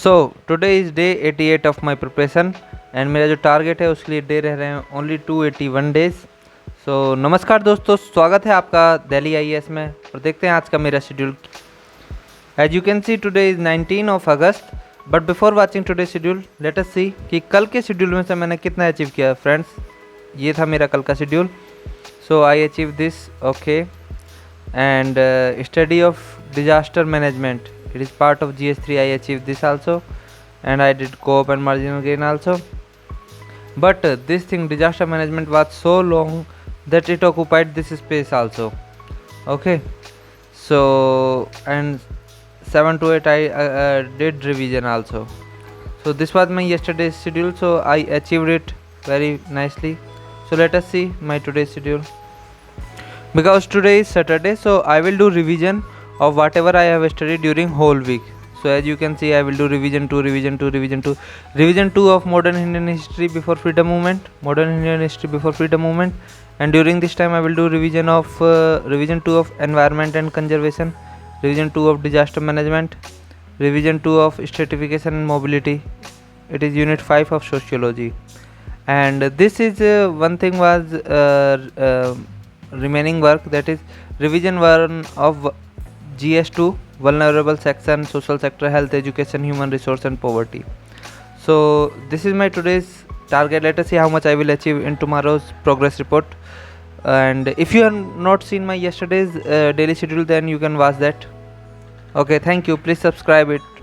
So today is day 88 of my preparation and मेरा जो target है उसके लिए डे रह रहे हैं ओनली 281 डेज। सो नमस्कार दोस्तों, स्वागत है आपका दिल्ली IAS में। और देखते हैं आज का मेरा schedule. As you can see today is 19 of August, but before watching today schedule let us see कि कल के शेड्यूल में से मैंने कितना अचीव किया। फ्रेंड्स, ये था मेरा कल का schedule. So I achieve this okay and study of disaster management, it is part of GS3. I achieved this also, and I did co-op and marginal gain also, but this thing disaster management was so long that it occupied this space also. Okay, so and 7 to 8 I did revision also. So this was my yesterday's schedule, so I achieved it very nicely. So let us see my today's schedule. Because today is Saturday, so I will do revision of whatever I have studied during whole week. So as you can see, I will do revision 2 of modern Indian history before freedom movement, modern Indian history before freedom movement, and during this time I will do revision 2 of environment and conservation, revision 2 of disaster management, revision 2 of stratification and mobility. It is unit 5 of sociology, and this is one thing was remaining work, that is revision 1 of GS2 vulnerable section, social sector, health, education, human resource and poverty. So this is my today's target. Let us see how much I will achieve in tomorrow's progress report. And if you have not seen my yesterday's daily schedule, then you can watch that. Okay, thank you. Please subscribe it.